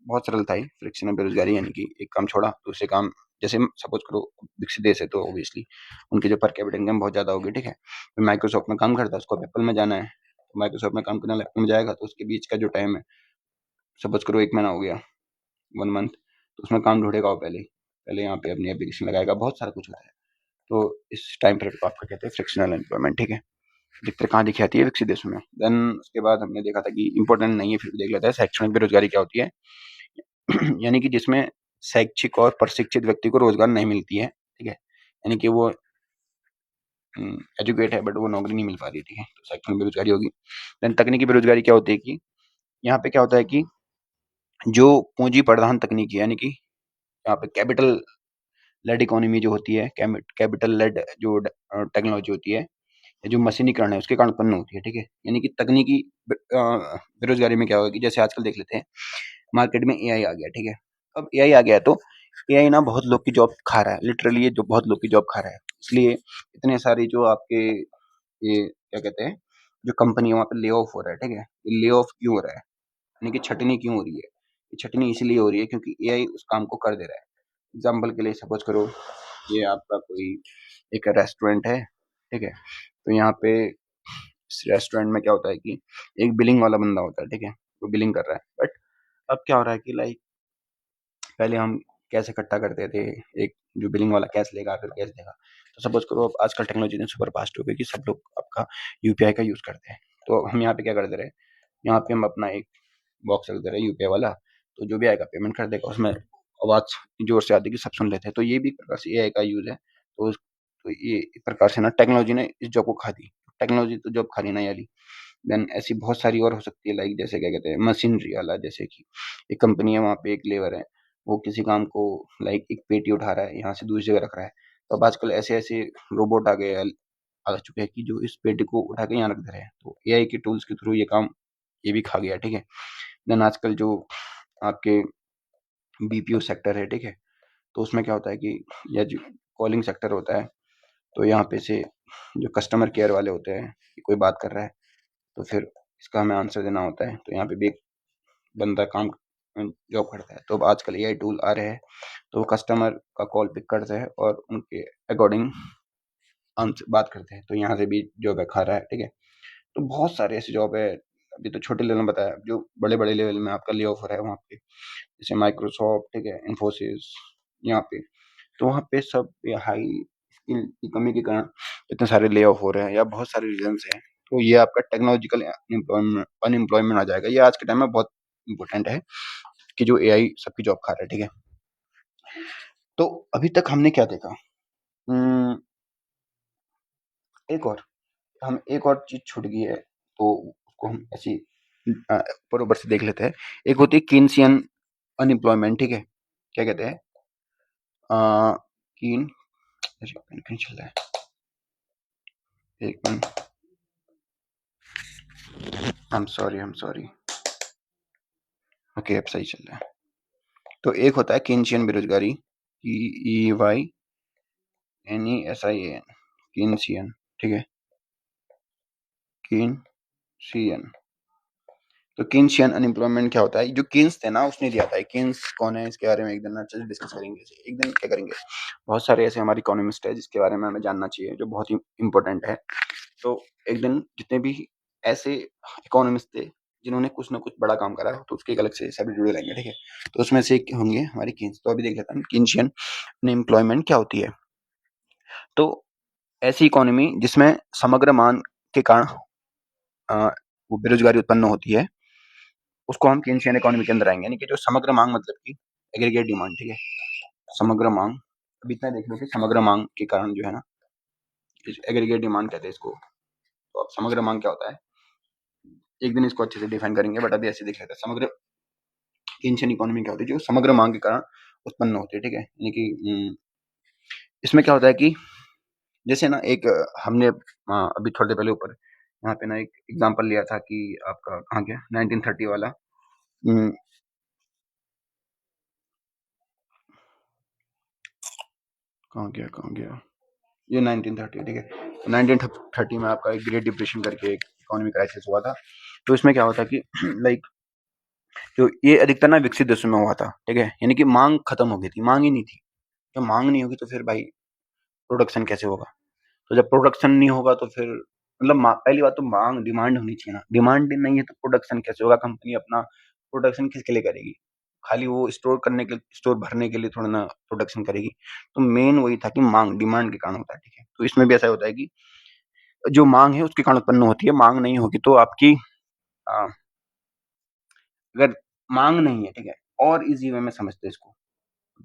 बहुत सरल था ये फ्रिक्शनल बेरोजगारी, यानी कि एक काम छोड़ा दूसरे काम, जैसे सपोज करो विकसित देश है तो ऑब्वियसली उनकी जो पर कैपिटा इनकम बहुत ज़्यादा होगी, ठीक है। माइक्रोसॉफ्ट में काम करता है, उसको एप्पल में जाना है, तो माइक्रोसॉफ्ट में काम करने एप्पल में जाएगा, तो उसके बीच का जो टाइम है, सपोज करो 1 महीना हो गया, 1 मंथ, तो उसमें काम ढूँढेगा वो पहले ही। पहले यहाँ पे अपनी एप्लीकेशन लगाएगा, बहुत सारा कुछ होता है। तो इस टाइम पीरियड को आपका कहते हैं फ्रिक्शनल एम्प्लॉयमेंट, ठीक है। अधिकतर कहाँ दिखी जाती है, विकसित देशों में। देन उसके बाद हमने देखा था कि इंपॉर्टेंट नहीं है, फिर भी देख लेते हैं, शैक्षणिक बेरोजगारी क्या होती है। यानी कि जिसमें शैक्षिक और प्रशिक्षित व्यक्ति को रोजगार नहीं मिलती है, ठीक है। यानी कि वो एजुकेट है बट वो नौकरी नहीं मिल पा रही, ठीक है, तो शैक्षणिक बेरोजगारी होगी। देन तकनीकी बेरोजगारी क्या होती है कि यहाँ पे क्या होता है कि जो पूंजी प्रधान तकनीकी, यानी कि यहाँ पे कैपिटल लेड इकोनॉमी जो होती है, कैपिटल लेड जो टेक्नोलॉजी होती है, या जो मशीनीकरण है उसके कारण उत्पन्न होती है, ठीक है। यानी कि तकनीकी बेरोजगारी में क्या होगा कि जैसे आजकल देख लेते हैं मार्केट में एआई आ गया, ठीक है। अब एआई आ गया है तो एआई ना बहुत लोग की जॉब खा रहा है, लिटरली ये जो बहुत लोग की जॉब खा रहा है। इसलिए इतने सारी जो आपके ये क्या कहते हैं, जो कंपनी है वहाँ पे ले ऑफ हो रहा है, ठीक है? ये ले ऑफ क्यों हो रहा है? यानी कि छँटनी क्यों हो रही है? ये छँटनी इसलिए हो रही है क्योंकि एआई उस काम को कर दे रहा है। एग्ज़ाम्पल के लिए सपोज़ करो ये आपका कोई एक रेस्टोरेंट है, ठीक है? तो यहाँ पे इस रेस्टोरेंट में क्या होता है कि एक बिलिंग वाला बंदा होता है, ठीक है? वो बिलिंग कर रहा है। बट अब क्या हो रहा है कि लाइक पहले हम कैश इकट्ठा करते थे, एक जो बिलिंग वाला कैश लेगा फिर कैश देगा। तो सपोज़ करो अब आजकल टेक्नोलॉजी इतनी सुपर फास्ट हो गई कि सब लोग आपका यूपीआई का यूज़ करते हैं। तो हम यहाँ पे क्या कर दे रहे हैं, यहाँ पे हम अपना एक बॉक्स रख दे रहे हैं यूपीआई वाला, तो जो भी आएगा पेमेंट कर देगा। उसमें आवाज़ जोर से आती है कि सब सुन लेते हैं। तो ये भी एक प्रकार से एआई का यूज़ है। तो ये एक प्रकार से ना टेक्नोलॉजी ने इस जॉब को खा दी। टेक्नोलॉजी तो जॉब खा ली ना ये वाली। देन ऐसी बहुत सारी और हो सकती है, लाइक जैसे क्या कहते हैं मशीनरी वाला, जैसे कि एक कंपनी है वहाँ पे एक लेबर है, वो किसी काम को लाइक एक पेटी उठा रहा है, यहाँ से दूसरी जगह रख रहा है। तो अब आजकल ऐसे-ऐसे रोबोट आ चुके हैं कि जो इस पेटी को उठा के यहाँ रख दे रहे हैं। तो एआई के टूल्स के थ्रू ये काम ये भी खा गया, ठीक है? देन आजकल जो आपके बीपीओ सेक्टर है, ठीक है? तो उसमें क्या होता है कि या जो कॉलिंग सेक्टर होता है, तो यहाँ पे से जो कस्टमर केयर वाले होते हैं कि कोई बात कर रहा है, तो फिर इसका हमें आंसर देना होता है। तो यहाँ पे भी एक बंदा काम जॉब करता है। तो अब आजकल एआई टूल आ रहे हैं, तो वो कस्टमर का कॉल पिक करते हैं और उनके अकॉर्डिंग आंसर बात करते हैं। तो यहाँ से भी जॉब है खा रहा है, ठीक है? तो बहुत सारे ऐसे जॉब है, अभी तो छोटे लेवल में बताया, जो बड़े-बड़े लेवल में आपका ले ऑफ हो रहा है वहाँ पे। जैसे माइक्रोसॉफ्ट, ठीक है? इन्फोसिस यहाँ पे। तो वहाँ पे सब ये हाई स्किल की कमी के कारण इतने सारे ले ऑफ हो रहे हैं या बहुत सारे रीज़न्स हैं। तो ये आपका टेक्नोलॉजिकल अनएम्प्लॉयमेंट आ जाएगा। ये आज के टाइम में बहुत इम्पोर्टेंट है कि जो एआई सबकी जॉब खा रहा है, ठीक है? तो अभी तक हमने क्या देखा? उम, एक और हम एक और चीज़ छूट गई है, तो उसको हम ऐसे ही ऊपर-ऊपर से देख लेते हैं। एक होती है कीनसियन अनएम्प्लॉयमेंट, ठीक है? क्या कहते हैं? अ, कीन अरे! पेन क्यों चल रहा है? एक minute. I am sorry. Okay, अब सही चल रहा है। तो एक होता है कीनसियन बेरोज़गारी, कीईवाईएनईएसआईएन, कीनसियन, ठीक है? कीनसियन। तो कीन्सियन अनएम्प्लॉयमेंट क्या होता है? जो कीन्स थे ना उसने दिया था। कीन्स कौन है इसके बारे में एक दिन अच्छे से डिस्कस करेंगे। एक दिन क्या करेंगे, बहुत सारे ऐसे हमारे इकोनॉमिस्ट है जिसके बारे में हमें जानना चाहिए, जो बहुत ही इम्पोर्टेंट है। तो एक दिन जितने भी ऐसे इकोनॉमिस्ट थे जिन्होंने कुछ ना कुछ बड़ा काम करा है, तो उसके एक अलग से सब वीडियो लेंगे, ठीक है? तो उसमें से एक होंगे हमारे कीन्स। तो अभी देख लेते हैं कीन्सियन अनएम्प्लॉयमेंट क्या होती है। तो ऐसी इकोनॉमी जिसमें समग्र मांग के कारण अ, वो बेरोज़गारी उत्पन्न होती है, उसको हम कीनसियन इकोनॉमी के अंदर आएँगे। यानी कि जो समग्र माँग मतलब कि एग्रीगेट डिमांड, ठीक है? समग्र माँग, अब इतना देख लो कि समग्र माँग के कारण जो है ना, इस एग्रीगेट डिमांड कहते हैं इसको। तो अब समग्र माँग क्या होता है? एक दिन इसको अच्छे से डिफाइन करेंगे, बट अभी ऐसे देख लेते हैं। समग्र कीनसियन इकोनॉमी क्या होती है? जो समग्र माँग के कारण उत्पन्न होती है, ठीक है? यानी कि इसमें क्या होता है कि जैसे ना एक हमने अभी थोड़ी देर पहले ऊपर यहाँ पे ना एक एग्ज़ाम्पल लिया था कि आपका कहाँ गया? 1930 वाला। उम, कहाँ गया? ये 1930, ठीक है? 1930 में आपका एक ग्रेट डिप्रेशन करके एक इकोनॉमी क्राइसिस हुआ था। तो इसमें क्या हुआ था कि लाइक जो ये अधिकतर ना विकसित देशों में हुआ था, ठीक है? यानी कि माँग खत्म हो गई थी, माँग ही नहीं थी। जब माँग नहीं होगी तो फिर भाई प्रोडक्शन कैसे होगा? तो जब प्रोडक्शन नहीं होगा तो फिर मतलब पहली बात तो माँग डिमांड होनी चाहिए ना, डिमांड ही नहीं है तो प्रोडक्शन कैसे होगा? कंपनी अपना प्रोडक्शन किसके लिए करेगी? खाली वो स्टोर भरने के लिए थोड़ी ना प्रोडक्शन करेगी। तो मेन वही था कि माँग डिमांड के कारण होता है, ठीक है? तो इसमें भी ऐसा होता है कि जो माँग है उसके कारण उत्पन्न होती है, माँग नहीं होगी तो आपकी अ, अगर माँग नहीं है, ठीक है? और ईज़ी वे में समझते हैं इसको,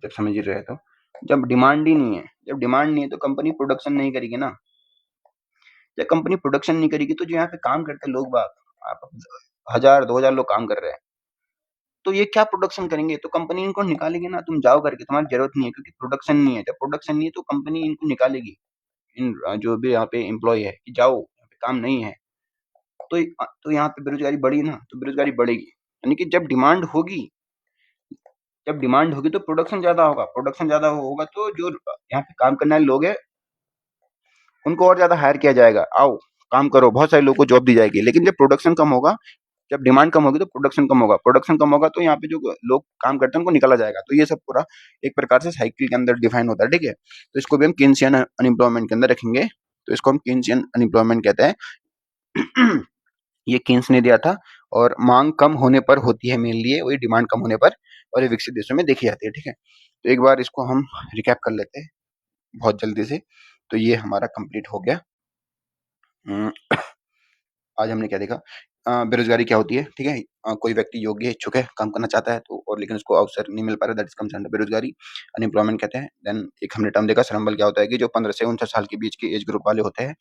जब समझ ही रहे तो, जब डिमांड नहीं है तो कंपनी प्रोडक्शन नहीं करेगी ना। जब कंपनी प्रोडक्शन नहीं करेगी तो जो यहाँ पे काम करते हैं लोग बाग, आप 1000 2000 लोग काम कर रहे हैं, तो ये क्या प्रोडक्शन करेंगे? तो कंपनी इनको निकालेगी ना, तुम जाओ करके, तुम्हारी ज़रूरत नहीं है क्योंकि प्रोडक्शन नहीं है। जब प्रोडक्शन नहीं है तो कंपनी इनको निकालेगी, जो भी यहाँ पे एम्प्लॉयी है कि जाओ, यहाँ पे काम नहीं है। तो यहाँ पे बेरोज़गारी बढ़ी ना, तो बेरोज़गारी बढ़ेगी। यानी कि जब डिमांड होगी तो प्रोडक्शन ज़्यादा होगा तो जो यहाँ पे काम करने वाले लोग हैं, उनको और ज़्यादा हायर किया जाएगा, आओ। काम करो, बहुत सारे लोगों को जॉब दी जाएगी। लेकिन जब प्रोडक्शन कम होगा, जब डिमांड कम होगी तो प्रोडक्शन कम होगा तो यहाँ पे जो लोग काम करते हैं उनको निकाला जाएगा। तो ये सब पूरा एक प्रकार से साइकिल के अंदर डिफाइन होता है, ठीक है। तो इसको भी हम केन्सियन अनएम्प्लॉयमेंट के अंदर रखेंगे। तो इसको हम केन्सियन अनएम्प्लॉयमेंट कहते हैं। ये केन्स ने दिया था और मांग कम होने पर होती है मेनली ये, वही डिमांड कम होने पर, और ये विकसित देशों में देखी जाती है, ठीक है। तो एक बार इसको हम रिकैप कर लेते हैं बहुत जल्दी से। तो ये हमारा कंप्लीट हो गया। आज हमने क्या देखा, बेरोजगारी क्या होती है, ठीक है। कोई व्यक्ति योग्य है, इच्छुक है, काम करना चाहता है तो, और लेकिन उसको अवसर नहीं मिल पा रहा, दैट इज कम्स अंडर बेरोजगारी, अनएम्प्लॉयमेंट कहते हैं। देन एक हमने टर्म देखा श्रम बल क्या होता है, कि जो 15 से 59 साल के बीच के एज ग्रुप वाले होते हैं,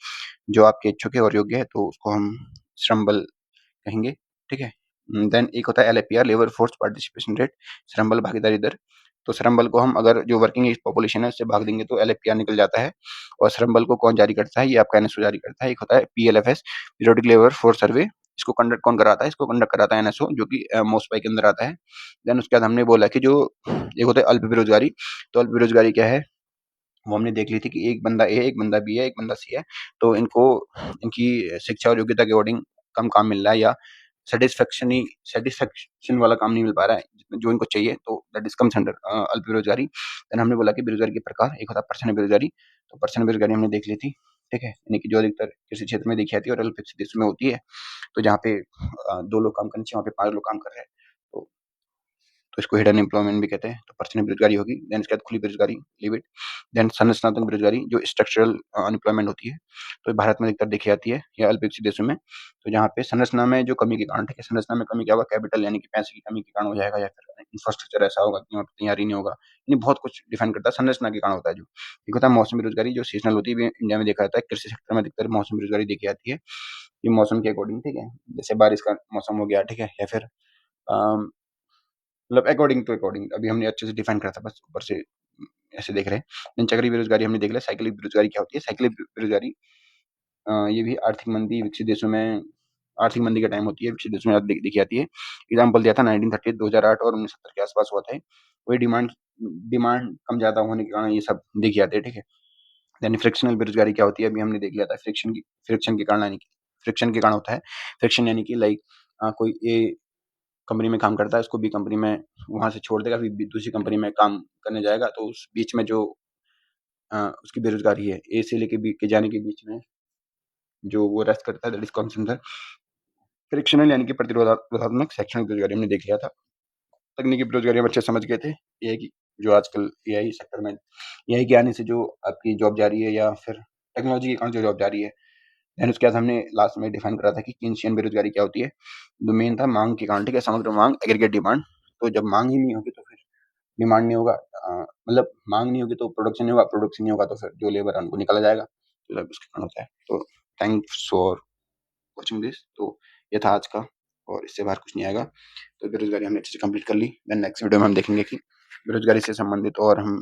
जो आपके इच्छुक है और योग्य है, तो उसको हम श्रम बल कहेंगे, ठीक है। देन एक होता है एलएपीआर, लेबर फोर्स पार्टिसिपेशन रेट, श्रम बल भागीदारी दर। तो श्रम बल को हम अगर जो वर्किंग एज पॉपुलेशन है उससे भाग देंगे तो एलएपीआर निकल जाता है। और श्रम बल को कौन जारी करता है, ये आपका एनएसओ जारी करता है। एक होता है PLFS, periodic labour force survey, इसको कंडक्ट कौन कराता है, इसको कंडक्ट कराता है एनएसओ, जो कि मोस्पाई के अंदर आता है। देन उसके बाद हमने बोला कि जो एक होता है अल्प बेरोजगारी। तो अल्प बेरोजगारी क्या है, वो हमने देख ली थी कि एक बंदा ए है, एक बंदा बी है, एक बंदा सी है, तो इनको इनकी शिक्षा और योग्यता के अकॉर्डिंग कम काम मिल रहा है, या सेटिस्फेक्शन वाला काम नहीं मिल पा रहा है जो इनको चाहिए, तो दैट इज कम्स अंडर अल्प बेरोजगारी। देन हमने बोला कि बेरोजगारी के प्रकार, एक होता है पर्सन बेरोजगारी। तो पर्सन बेरोजगारी हमने देख ली थी, ठीक है, यानी कि जो अधिकतर कृषि क्षेत्र में देखी जाती है और अल्प विकसित देशों में होती है। तो जहाँ पे 2 लोग काम करने चाहिए, वहाँ पे 5 लोग काम कर रहे हैं, तो इसको हिडन एम्प्लॉयमेंट भी कहते हैं। तो पर्सनल बेरोजगारी होगी। देन इसके बाद खुली बेरोजगारी, लीव इट। देन संरचनात्मक बेरोजगारी, जो स्ट्रक्चरल अनएम्प्लॉयमेंट होती है, तो भारत में अधिकतर देखी जाती है या अल्प विकसित देशों में। तो जहाँ पे संरचना में जो कमी के कारण, ठीक है, संरचना में कमी क्या होगा, कैपिटल यानी कि पैसे की कमी के कारण हो जाएगा, या फिर इंफ्रास्ट्रक्चर ऐसा होगा कि वहाँ पे तैयारी नहीं होगा, यानी बहुत कुछ डिफाइन करता है, संरचना के कारण होता है। जो एक होता है मौसम बेरोजगारी, जो सीजनल होती है, इंडिया में देखा जाता है, कृषि सेक्टर में अधिकतर मौसम बेरोजगारी देखी जाती है, ये मौसम के अकॉर्डिंग, ठीक है, जैसे बारिश का मौसम हो गया, ठीक है, या फिर मतलब अकॉर्डिंग टू अकॉर्डिंग, अभी हमने अच्छे से डिफाइन करा था, बस ऊपर से ऐसे देख रहे हैं। देन चक्रीय बेरोजगारी हमने देख लिया। साइक्लिक बेरोजगारी क्या होती है, साइक्लिक बेरोजगारी ये भी आर्थिक मंदी विकसित देशों में, आर्थिक मंदी के टाइम होती है, विकसित देशों में देखी जाती है। एग्जाम्पल दिया था 1930, 2008 और 1970 के आसपास हुआ था। वही डिमांड डिमांड कम ज्यादा होने के कारण ये सब देखी जाती है, ठीक है। देन फ्रिक्शनल बेरोजगारी क्या होती है, अभी हमने देख लिया था, फ्रिक्शन के कारण, यानी कि फ्रिक्शन के कारण होता है। फ्रिक्शन यानी कि लाइक कोई ए कंपनी में काम करता है, उसको बी कंपनी में वहां से छोड़ देगा, फिर दूसरी कंपनी में काम करने जाएगा, तो उस बीच में जो उसकी बेरोजगारी है, ए से लेके बी के जाने के बीच में जो वो रेस्ट करता है, दैट इज कॉल्ड फ्रिक्शनल, यानी कि प्रतिरोधात्मक शैक्षणिक बेरोजगारी हमने देख लिया था। तकनीकी बेरोजगारी हम अच्छे समझ गए थे। ये है कि जो आजकल एआई सेक्टर में, एआई के आने से जो आपकी जॉब जा रही है, या फिर टेक्नोलॉजी के कारण जो जॉब जा रही है। देन उसके बाद हमने लास्ट में डिफाइन करा था कि केन्सियन बेरोजगारी क्या होती है। जो मेन था मांग के कारण, ठीक है, समग्र मांग, एग्रीगेट डिमांड। तो जब मांग ही नहीं होगी तो फिर डिमांड नहीं होगा, मतलब मांग नहीं होगी तो प्रोडक्शन नहीं होगा, प्रोडक्शन नहीं होगा तो फिर जो लेबर है उनको निकाला जाएगा, तो उसके कारण होता है। तो थैंक्स फॉर वॉचिंग दिस। तो ये था आज का, और इससे बाहर कुछ नहीं आएगा। तो बेरोजगारी हमने अच्छे से कंप्लीट कर ली। देन नेक्स्ट वीडियो में हम देखेंगे कि बेरोजगारी से संबंधित और हम